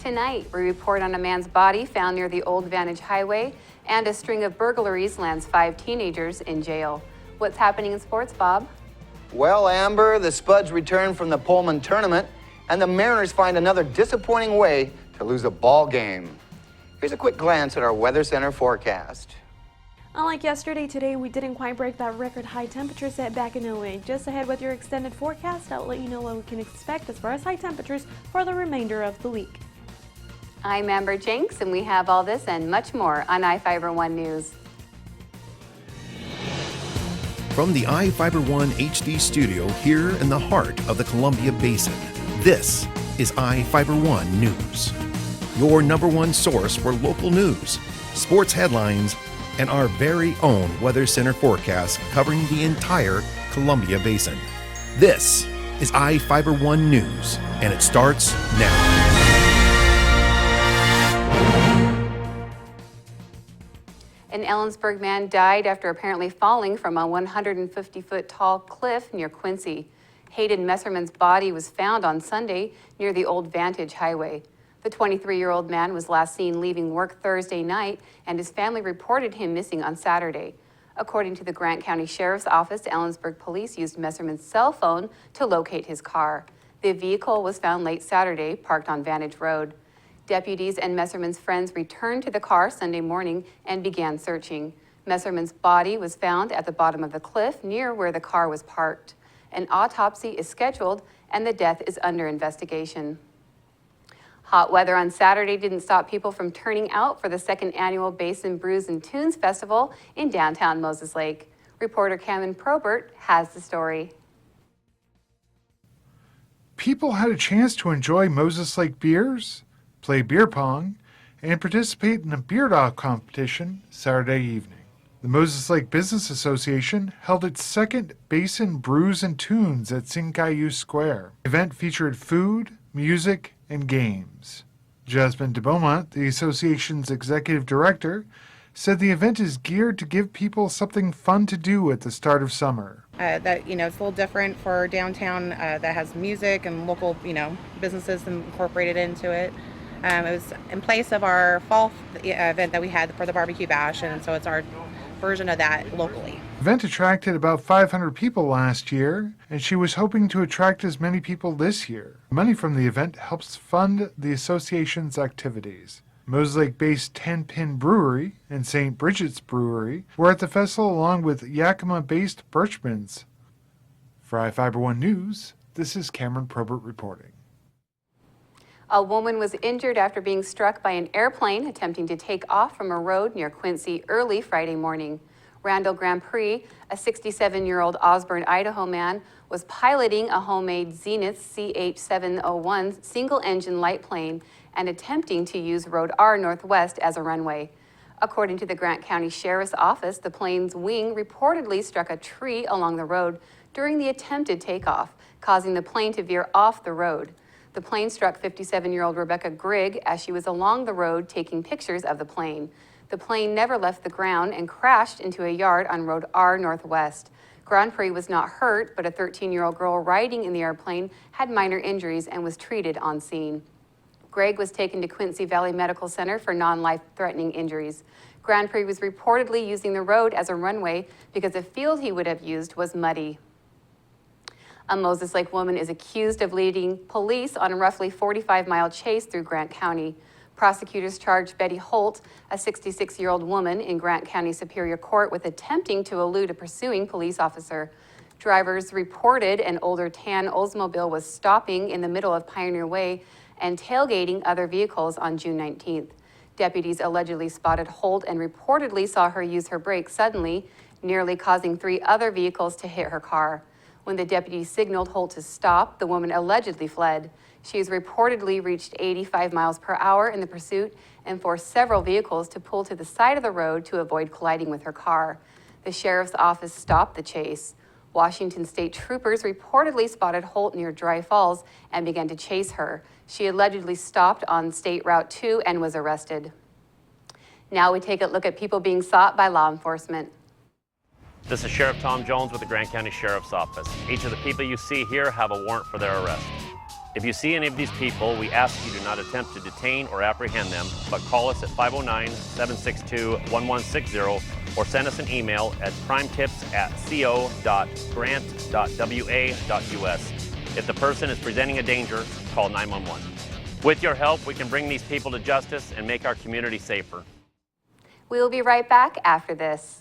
Tonight, we report on a man's body found near the Old Vantage Highway, and a string of burglaries lands 5 teenagers in jail. What's happening in sports, Bob? Well, Amber, the Spuds return from the Pullman tournament, and the Mariners find another disappointing way to lose a ball game. Here's a quick glance at our Weather Center forecast. Unlike yesterday, today we didn't quite break that record high temperature set back in 08. Just ahead with your extended forecast, I'll let you know what we can expect as far as high temperatures for the remainder of the week. I'm Amber Jenks, and we have all this and much more on iFIBER 1 News. From the iFIBER 1 HD studio here in the heart of the Columbia Basin, this is iFIBER 1 News. Your #1 source for local news, sports headlines, and our very own Weather Center forecast covering the entire Columbia Basin. This is iFIBER 1 News, and it starts now. An Ellensburg man died after apparently falling from a 150-foot tall cliff near Quincy. Hayden Messerman's body was found on Sunday near the Old Vantage Highway. The 23-year-old man was last seen leaving work Thursday night, and his family reported him missing on Saturday. According to the Grant County Sheriff's Office, Ellensburg police used Messerman's cell phone to locate his car. The vehicle was found late Saturday, parked on Vantage Road. Deputies and Messerman's friends returned to the car Sunday morning and began searching. Messerman's body was found at the bottom of the cliff near where the car was parked. An autopsy is scheduled, and the death is under investigation. Hot weather on Saturday didn't stop people from turning out for the second annual Basin Brews and Tunes Festival in downtown Moses Lake. Reporter Cameron Probert has the story. People had a chance to enjoy Moses Lake beers, play beer pong, and participate in a beer dog competition Saturday evening. The Moses Lake Business Association held its second Basin Brews and Tunes at Sinkayu Square. The event featured food, music, and games. Jasmine de Beaumont, the association's executive director, said the event is geared to give people something fun to do at the start of summer. It's a little different for downtown that has music and local, businesses incorporated into it. It was in place of our fall event that we had for the barbecue bash, and so it's our version of that locally. The event attracted about 500 people last year, and she was hoping to attract as many people this year. Money from the event helps fund the association's activities. Moses Lake-based 10 Pin Brewery and St. Bridget's Brewery were at the festival along with Yakima-based Birchman's. For iFIBER 1 News, this is Cameron Probert reporting. A woman was injured after being struck by an airplane attempting to take off from a road near Quincy early Friday morning. Randall Grand Prix, a 67-year-old Osborne, Idaho man, was piloting a homemade Zenith CH-701 single-engine light plane and attempting to use Road R Northwest as a runway. According to the Grant County Sheriff's Office, the plane's wing reportedly struck a tree along the road during the attempted takeoff, causing the plane to veer off the road. The plane struck 57-year-old Rebecca Grigg as she was along the road taking pictures of the plane. The plane never left the ground and crashed into a yard on Road R Northwest. Grand Prix was not hurt, but a 13-year-old girl riding in the airplane had minor injuries and was treated on scene. Greg was taken to Quincy Valley Medical Center for non-life-threatening injuries. Grand Prix was reportedly using the road as a runway because the field he would have used was muddy. A Moses Lake woman is accused of leading police on a roughly 45-mile chase through Grant County. Prosecutors charged Betty Holt, a 66-year-old woman in Grant County Superior Court, with attempting to elude a pursuing police officer. Drivers reported an older tan Oldsmobile was stopping in the middle of Pioneer Way and tailgating other vehicles on June 19th. Deputies allegedly spotted Holt and reportedly saw her use her brakes suddenly, nearly causing 3 other vehicles to hit her car. When the deputy signaled Holt to stop, the woman allegedly fled. She has reportedly reached 85 miles per hour in the pursuit and forced several vehicles to pull to the side of the road to avoid colliding with her car. The sheriff's office stopped the chase. Washington state troopers reportedly spotted Holt near Dry Falls and began to chase her. She allegedly stopped on State Route 2 and was arrested. Now we take a look at people being sought by law enforcement. This is Sheriff Tom Jones with the Grant County Sheriff's Office. Each of the people you see here have a warrant for their arrest. If you see any of these people, we ask you do not attempt to detain or apprehend them, but call us at 509-762-1160 or send us an email at crimetips@co.grant.wa.us. If the person is presenting a danger, call 911. With your help, we can bring these people to justice and make our community safer. We will be right back after this.